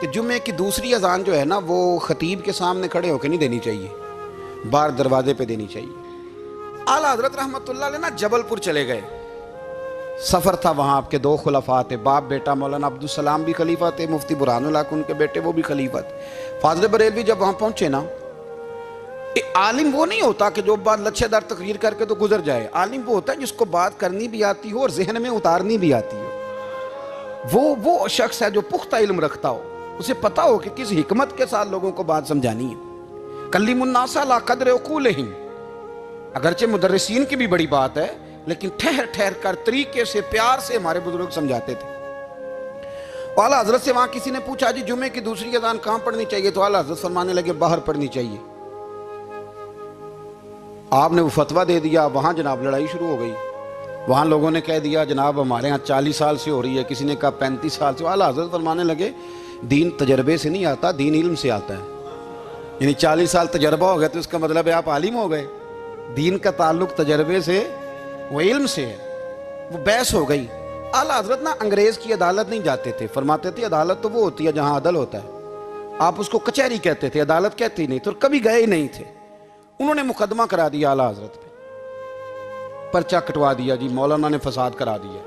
کہ جمعے کی دوسری اذان جو ہے نا وہ خطیب کے سامنے کھڑے ہو کے نہیں دینی چاہیے، باہر دروازے پہ دینی چاہیے۔ اعلیٰ حضرت رحمت اللہ علیہ نا جبل پور چلے گئے، سفر تھا، وہاں آپ کے 2 خلفاء تھے، باپ بیٹا، مولانا عبدالسلام بھی خلیفہ تھے، مفتی برہان اللہ ان کے بیٹے وہ بھی خلیفہ تھے۔ فاضل بریلوی جب وہاں پہنچے نا، عالم وہ نہیں ہوتا کہ جو بات لچھے دار تقریر کر کے تو گزر جائے، عالم وہ ہوتا ہے جس کو بات کرنی بھی آتی ہو اور ذہن میں اتارنی بھی آتی ہو، وہ شخص ہے جو پختہ علم رکھتا ہو، اسے پتا ہو کہ کس حکمت کے ساتھ لوگوں کو بات سمجھانی ہے۔ کلم الناس علی قدر عقولہم، اگرچہ مدرسین کی بھی بڑی بات ہے لیکن ٹھہر ٹھہر کر طریقے سے پیار سے ہمارے بزرگ سمجھاتے تھے۔ اعلیٰ حضرت سے وہاں کسی نے پوچھا جی جمعے کی دوسری اذان کہاں پڑھنی چاہیے، تو اعلیٰ حضرت فرمانے لگے باہر پڑھنی چاہیے۔ آپ نے وہ فتویٰ دے دیا، وہاں جناب لڑائی شروع ہو گئی، وہاں لوگوں نے کہہ دیا جناب ہمارے ہاں 40 سال سے ہو رہی ہے، کسی نے کہا 35 سال سے۔ اعلیٰ حضرت فرمانے لگے دین تجربے سے نہیں آتا، دین علم سے آتا ہے، یعنی 40 سال تجربہ ہو گیا تو اس کا مطلب ہے آپ عالم ہو گئے، دین کا تعلق تجربے سے وہ علم سے ہے۔ وہ بحث ہو گئی۔ اعلیٰ حضرت نا انگریز کی عدالت نہیں جاتے تھے، فرماتے تھے عدالت تو وہ ہوتی ہے جہاں عدل ہوتا ہے، آپ اس کو کچہری کہتے تھے، عدالت کہتے ہی نہیں تو کبھی گئے ہی نہیں تھے۔ انہوں نے مقدمہ کرا دیا اعلیٰ حضرت پہ، پرچہ کٹوا دیا جی مولانا نے فساد کرا دیا۔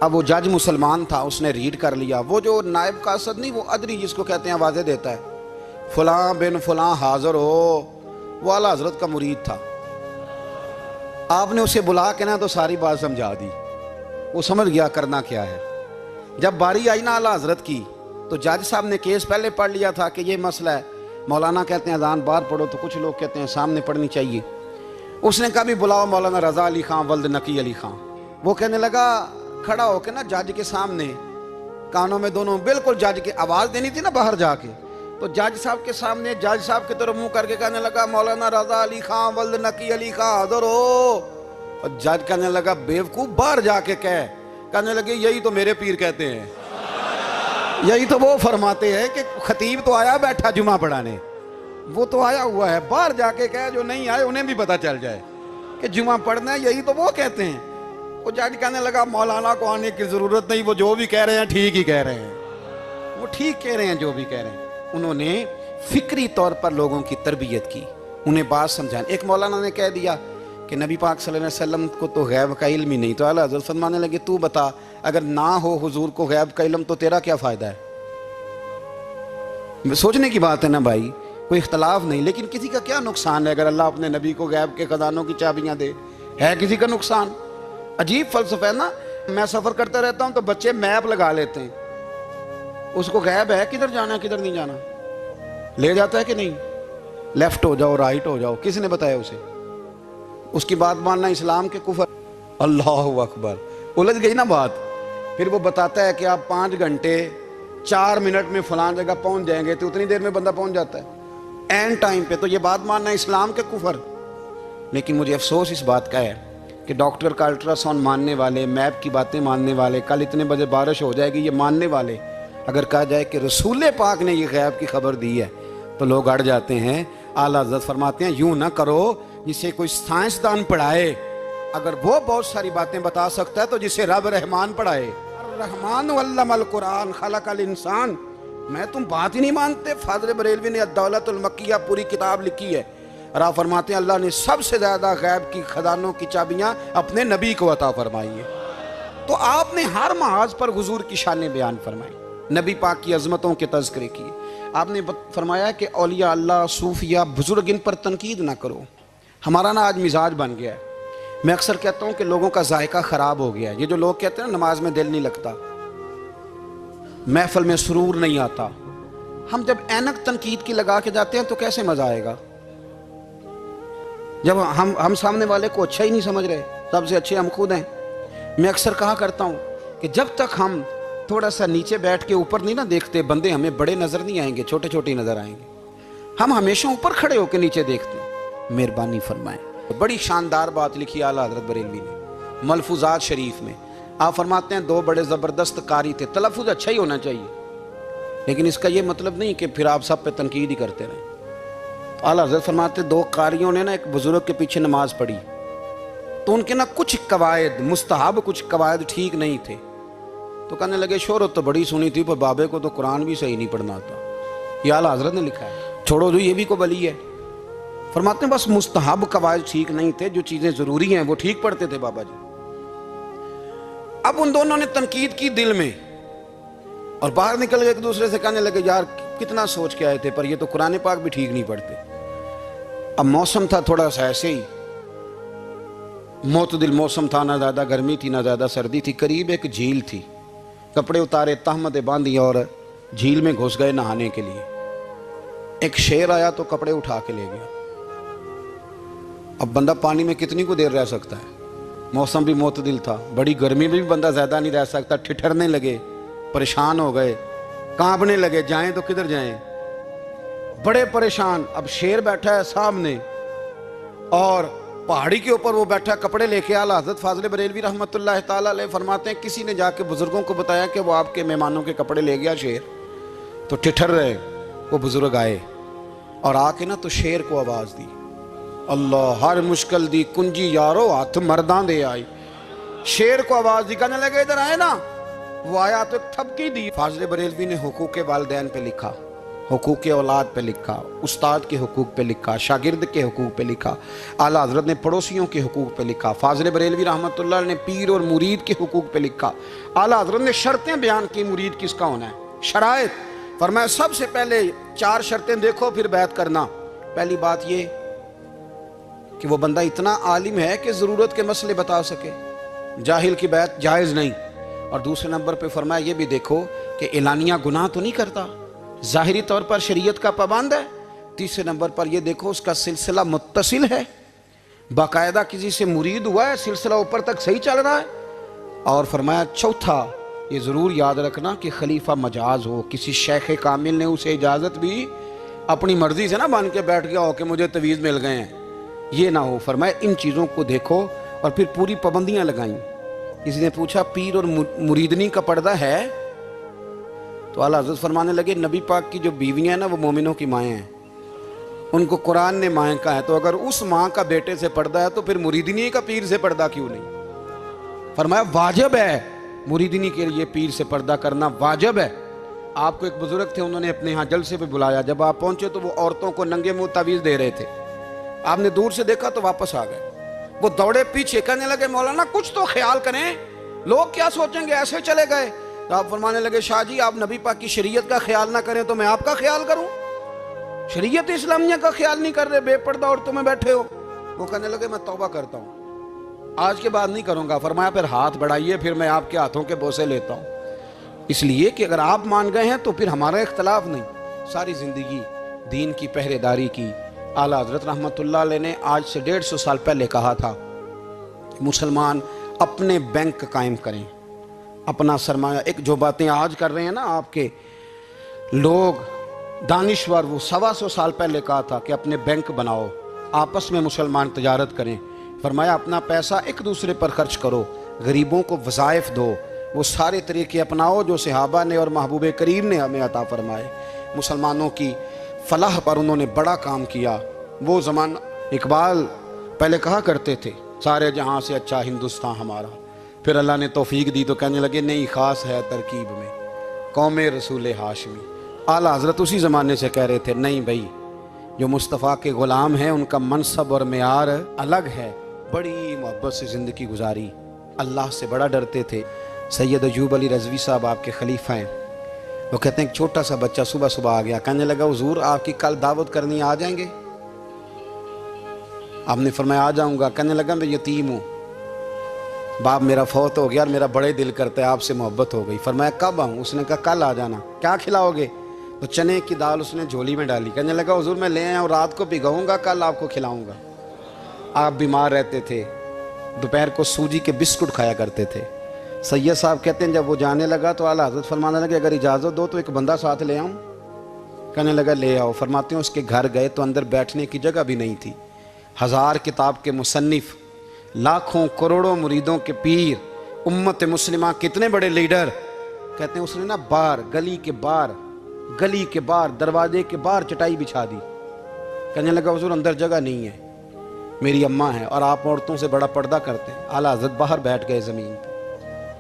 اب وہ جج مسلمان تھا، اس نے ریڈ کر لیا، وہ جو نائب قاصد نہیں، وہ ادری جس کو کہتے ہیں آوازیں دیتا ہے، فلاں بن فلاں حاضر ہو، وہ اعلیٰ حضرت کا مرید تھا۔ آپ نے اسے بلا کے نا تو ساری بات سمجھا دی، وہ سمجھ گیا کرنا کیا ہے۔ جب باری آئی نا اعلیٰ حضرت کی تو جج صاحب نے کیس پہلے پڑھ لیا تھا کہ یہ مسئلہ ہے، مولانا کہتے ہیں اذان باہر پڑھو تو کچھ لوگ کہتے ہیں سامنے پڑھنی چاہیے۔ اس نے کہا بھی بلاؤ مولانا رضا علی خان ولد نقی علی خان۔ وہ کہنے لگا کھڑا ہو کے نا جج کے سامنے، کانوں میں دونوں بالکل جج کے آواز دینی تھی نا باہر جا کے، تو جج صاحب کے سامنے جج صاحب کی طرف منہ کر کے کہنے لگا مولانا رضا علی خان ولد نقی علی خان حاضر ہو، اور جج کہنے لگا بیوقوف باہر جا کے کہنے لگے یہی تو میرے پیر کہتے ہیں، یہی تو وہ فرماتے ہیں کہ خطیب تو آیا بیٹھا جمعہ پڑھانے، وہ تو آیا ہوا ہے، باہر جا کے کہے جو نہیں آئے انہیں بھی پتہ چل جائے کہ جمعہ پڑھنا ہے، یہی تو وہ کہتے ہیں۔ وہ جج کہنے لگا مولانا کو آنے کی ضرورت نہیں، وہ جو بھی کہہ رہے ہیں ٹھیک ہی کہہ رہے ہیں، وہ ٹھیک کہہ رہے ہیں جو بھی کہہ رہے ہیں۔ انہوں نے فکری طور پر لوگوں کی تربیت کی، انہیں بات سمجھانے۔ ایک مولانا نے کہہ دیا کہ نبی پاک صلی اللہ علیہ وسلم کو تو غیب کا علم ہی نہیں، تو اعلیٰ حضرت فرمانے لگے تو بتا اگر نہ ہو حضور کو غیب کا علم تو تیرا کیا فائدہ ہے؟ سوچنے کی بات ہے نا بھائی، کوئی اختلاف نہیں، لیکن کسی کا کیا نقصان ہے اگر اللہ اپنے نبی کو غیب کے خزانوں کی چابیاں دے؟ ہے کسی کا نقصان؟ عجیب فلسفہ ہے نا۔ میں سفر کرتا رہتا ہوں تو بچے میپ لگا لیتے ہیں، اس کو غیب ہے کدھر جانا ہے کدھر نہیں جانا، لے جاتا ہے کہ نہیں، لیفٹ ہو جاؤ رائٹ ہو جاؤ، کس نے بتایا اسے؟ اس کی بات ماننا اسلام کے کفر۔ اللہ اکبر، الجھ گئی نا بات۔ پھر وہ بتاتا ہے کہ آپ 5 گھنٹے 4 منٹ میں فلان جگہ پہنچ جائیں گے، تو اتنی دیر میں بندہ پہنچ جاتا ہے اینڈ ٹائم پہ، تو یہ بات ماننا اسلام کے کفر۔ لیکن مجھے افسوس اس بات کا ہے کہ ڈاکٹر کا الٹرا ساؤنڈ ماننے والے، میپ کی باتیں ماننے والے، کل اتنے بجے بارش ہو جائے گی یہ ماننے والے، اگر کہا جائے کہ رسول پاک نے یہ غیب کی خبر دی ہے تو لوگ اڑ جاتے ہیں۔ اعلیٰ حضرت فرماتے ہیں یوں نہ کرو جسے کوئی سائنسدان پڑھائے، اگر وہ بہت ساری باتیں بتا سکتا ہے تو جسے رب رحمان پڑھائے۔ الرحمن علم القرآن خلق الانسان، میں تم بات ہی نہیں مانتے؟ فاضل بریلوی نے الدولۃ المکیہ پوری کتاب لکھی ہے، اور آپ فرماتے ہیں اللہ نے سب سے زیادہ غیب کی خزانوں کی چابیاں اپنے نبی کو عطا فرمائی ہیں۔ تو آپ نے ہر محاذ پر حضور کی شانیں بیان فرمائی، نبی پاک کی عظمتوں کے تذکرے کیے۔ آپ نے فرمایا کہ اولیاء اللہ، صوفیہ، بزرگ، ان پر تنقید نہ کرو۔ ہمارا نا آج مزاج بن گیا ہے، میں اکثر کہتا ہوں کہ لوگوں کا ذائقہ خراب ہو گیا ہے۔ یہ جو لوگ کہتے ہیں نا نماز میں دل نہیں لگتا، محفل میں سرور نہیں آتا، ہم جب اینک تنقید کی لگا کے جاتے ہیں تو کیسے مزہ آئے گا؟ جب ہم سامنے والے کو اچھا ہی نہیں سمجھ رہے، سب سے اچھے ہم خود ہیں۔ میں اکثر کہا کرتا ہوں کہ جب تک ہم تھوڑا سا نیچے بیٹھ کے اوپر نہیں نہ دیکھتے، بندے ہمیں بڑے نظر نہیں آئیں گے، چھوٹے چھوٹے نظر آئیں گے۔ ہم ہمیشہ اوپر کھڑے ہو کے نیچے دیکھتے ہیں۔ مہربانی فرمائیں۔ بڑی شاندار بات لکھی اعلیٰ حضرت بریلوی نے ملفوظات شریف میں۔ آپ فرماتے ہیں 2 بڑے زبردست قاری تھے، تلفظ اچھا ہی ہونا چاہیے، لیکن اس کا یہ مطلب نہیں کہ پھر آپ سب پہ تنقید ہی کرتے رہیں۔ اعلیٰ حضرت فرماتے 2 قاریوں نے نا ایک بزرگ کے پیچھے نماز پڑھی، تو ان کے نا کچھ قواعد مستحب، کچھ قواعد ٹھیک نہیں تھے، تو کہنے لگے شہرت تو بڑی سنی تھی پر بابے کو تو قرآن بھی صحیح نہیں پڑھنا آتا. یہ اعلیٰ حضرت نے لکھا ہے. چھوڑو جو یہ بھی کو بلی ہے. فرماتے ہیں بس مستحب قواعد ٹھیک نہیں تھے, جو چیزیں ضروری ہیں وہ ٹھیک پڑھتے تھے بابا جی. اب ان دونوں نے تنقید کی دل میں اور باہر نکل گئے ایک دوسرے سے کہنے لگے یار کتنا سوچ کے آئے تھے پر یہ تو قرآن پاک بھی ٹھیک نہیں پڑھتے. اب موسم تھا تھوڑا سا ایسے ہی معتدل موسم تھا, نہ زیادہ گرمی تھی نہ زیادہ سردی تھی. قریب ایک جھیل تھی. کپڑے اتارے, تہمتیں باندھی اور جھیل میں گھس گئے نہانے کے لیے. ایک شیر آیا تو کپڑے اٹھا کے لے گیا. اب بندہ پانی میں کتنی کو دیر رہ سکتا ہے؟ موسم بھی معتدل تھا, بڑی گرمی میں بھی بندہ زیادہ نہیں رہ سکتا. ٹھٹھرنے لگے, پریشان ہو گئے, کانپنے لگے, جائیں تو کدھر جائیں, بڑے پریشان. اب شیر بیٹھا ہے سامنے اور پہاڑی کے اوپر وہ بیٹھا کپڑے لے کے. اعلیٰ حضرت فاضل بریلوی رحمۃ اللہ تعالیٰ علیہ فرماتے ہیں کسی نے جا کے بزرگوں کو بتایا کہ وہ آپ کے مہمانوں کے کپڑے لے گیا شیر. تو ٹھٹھر رہے. وہ بزرگ آئے اور آ کے نا تو شیر کو آواز دی, اللہ ہر مشکل دی کنجی یارو ہاتھ مرداں دے آئی. شیر کو آواز دی, کہنے لگے ادھر آئے نا. وہ آیا تو ایک تھپکی دی. فاضل بریلوی نے حقوق والدین پہ لکھا, حقوق اولاد پہ لکھا, استاد کے حقوق پہ لکھا, شاگرد کے حقوق پہ لکھا. اعلیٰ حضرت نے پڑوسیوں کے حقوق پہ لکھا. فاضل بریلوی رحمۃ اللہ نے پیر اور مرید کے حقوق پہ لکھا. اعلیٰ حضرت نے شرطیں بیان کی مرید کس کا ہونا ہے, شرائط. فرمایا سب سے پہلے 4 شرطیں دیکھو پھر بیعت کرنا. پہلی بات یہ کہ وہ بندہ اتنا عالم ہے کہ ضرورت کے مسئلے بتا سکے, جاہل کی بیعت جائز نہیں. اور دوسرے نمبر پہ فرمایا یہ بھی دیکھو کہ اعلانیہ گناہ تو نہیں کرتا, ظاہری طور پر شریعت کا پابند ہے. تیسرے نمبر پر یہ دیکھو اس کا سلسلہ متصل ہے, باقاعدہ کسی سے مرید ہوا ہے, سلسلہ اوپر تک صحیح چل رہا ہے. اور فرمایا چوتھا یہ ضرور یاد رکھنا کہ خلیفہ مجاز ہو, کسی شیخ کامل نے اسے اجازت بھی اپنی مرضی سے نہ مان کے بیٹھ گیا ہو کہ مجھے تویز مل گئے ہیں, یہ نہ ہو. فرمایا ان چیزوں کو دیکھو اور پھر پوری پابندیاں لگائیں. کسی نے پوچھا پیر اور مریدنی کا پردہ ہے؟ تو اعلیٰ حضرت فرمانے لگے نبی پاک کی جو بیویاں ہیں نا وہ مومنوں کی مائیں ہیں, ان کو قرآن نے مائیں کہا ہے. تو اگر اس ماں کا بیٹے سے پردہ ہے تو پھر مریدنی کا پیر سے پردہ کیوں نہیں؟ فرمایا واجب ہے مریدنی کے لیے پیر سے پردہ کرنا, واجب ہے. آپ کو ایک بزرگ تھے, انہوں نے اپنے ہاں جلسے پہ بلایا. جب آپ پہنچے تو وہ عورتوں کو ننگے منہ تعویذ دے رہے تھے. آپ نے دور سے دیکھا تو واپس آ گئے. وہ دوڑے پیچھے, کہنے لگے مولانا کچھ تو خیال کریں, لوگ کیا سوچیں گے, ایسے چلے گئے. تو آپ فرمانے لگے شاہ جی آپ نبی پاک کی شریعت کا خیال نہ کریں تو میں آپ کا خیال کروں؟ شریعت اسلامیہ کا خیال نہیں کر رہے, بے پردہ عورتوں میں بیٹھے ہو. وہ کہنے لگے میں توبہ کرتا ہوں, آج کے بعد نہیں کروں گا. فرمایا پھر ہاتھ بڑھائیے, پھر میں آپ کے ہاتھوں کے بوسے لیتا ہوں. اس لیے کہ اگر آپ مان گئے ہیں تو پھر ہمارا اختلاف نہیں. ساری زندگی دین کی پہرے داری کی. اعلیٰ حضرت رحمۃ اللہ علیہ نے آج سے 150 سال پہلے کہا تھا مسلمان اپنے بینک قائم کریں, اپنا سرمایہ. ایک جو باتیں آج کر رہے ہیں نا آپ کے لوگ دانشور, وہ 125 سال پہلے کہا تھا کہ اپنے بینک بناؤ, آپس میں مسلمان تجارت کریں. فرمایا اپنا پیسہ ایک دوسرے پر خرچ کرو, غریبوں کو وظائف دو, وہ سارے طریقے اپناؤ جو صحابہ نے اور محبوب کریم نے ہمیں عطا فرمائے. مسلمانوں کی فلاح پر انہوں نے بڑا کام کیا. وہ زمانہ اقبال پہلے کہا کرتے تھے سارے جہاں سے اچھا ہندوستان ہمارا. پھر اللہ نے توفیق دی تو کہنے لگے نہیں خاص ہے ترکیب میں قوم رسول ہاشمی. اعلیٰ حضرت اسی زمانے سے کہہ رہے تھے نہیں بھائی جو مصطفیٰ کے غلام ہیں ان کا منصب اور معیار الگ ہے. بڑی محبت سے زندگی گزاری, اللہ سے بڑا ڈرتے تھے. سید ایوب علی رضوی صاحب آپ کے خلیفہ ہیں. وہ کہتے ہیں ایک چھوٹا سا بچہ صبح صبح آ گیا, کہنے لگا حضور آپ کی کل دعوت کرنی, آ جائیں گے؟ آپ نے فرمایا آ جاؤں گا. کہنے لگا میں یتیم ہوں, باپ میرا فوت ہو گیا اور میرا بڑے دل کرتا ہے آپ سے محبت ہو گئی. فرمایا کب آؤں؟ اس نے کہا کل آ جانا. کیا کھلاؤ گے؟ تو چنے کی دال اس نے جھولی میں ڈالی. کہنے لگا حضور میں لے آیا ہوں, رات کو بھگاؤں گا, کل آپ کو کھلاؤں گا. آپ بیمار رہتے تھے, دوپہر کو سوجی کے بسکٹ کھایا کرتے تھے. سید صاحب کہتے ہیں جب وہ جانے لگا تو اعلیٰ حضرت فرمانے لگے اگر اجازت دو تو ایک بندہ ساتھ لے آؤں. کہنے لگا لے آؤ. فرماتے ہیں اس کے گھر گئے تو اندر بیٹھنے کی جگہ بھی نہیں تھی. 1000 کتاب کے مصنف, لاکھوں کروڑوں مریدوں کے پیر, امت مسلمہ کتنے بڑے لیڈر. کہتے ہیں اس نے نا باہر گلی کے باہر دروازے کے باہر چٹائی بچھا دی. کہنے لگا حضور اندر جگہ نہیں ہے, میری اماں ہے اور آپ عورتوں سے بڑا پردہ کرتے ہیں. اعلیٰ حضرت باہر بیٹھ گئے زمین پہ.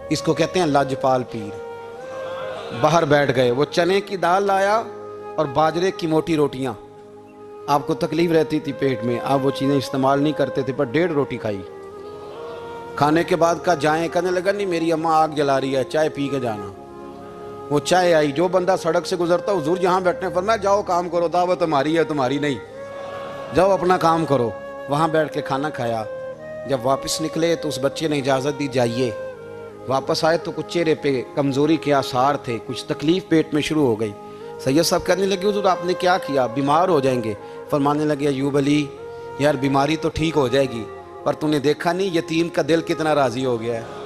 اس کو کہتے ہیں لاجپال پیر۔ باہر بیٹھ گئے، وہ چنے کی دال لایا اور باجرے کی موٹی روٹیاں۔ آپ کو تکلیف رہتی تھی پیٹ میں، آپ وہ چیزیں استعمال نہیں کرتے تھے، پر 1.5 روٹی کھائی۔ کھانے کے بعد کا جائیں، کہنے لگا نہیں میری اماں آگ جلا رہی ہے، چائے پی کے جانا۔ وہ چائے آئی، جو بندہ سڑک سے گزرتا حضور جہاں بیٹھنے فرمایا جاؤ کام کرو، دعوت ہماری ہے تمہاری نہیں، جاؤ اپنا کام کرو۔ وہاں بیٹھ کے کھانا کھایا۔ جب واپس نکلے تو اس بچے نے اجازت دی جائیے۔ واپس آئے تو کچھ چہرے پہ کمزوری کے آثار تھے، کچھ تکلیف پیٹ میں شروع ہو گئی۔ سید صاحب کہنے لگے حضور آپ نے کیا کیا، بیمار ہو جائیں گے۔ فرمانے لگے ایوب علی یار بیماری تو ٹھیک ہو جائے گی، پر تو نے دیکھا نہیں یتیم کا دل کتنا راضی ہو گیا ہے۔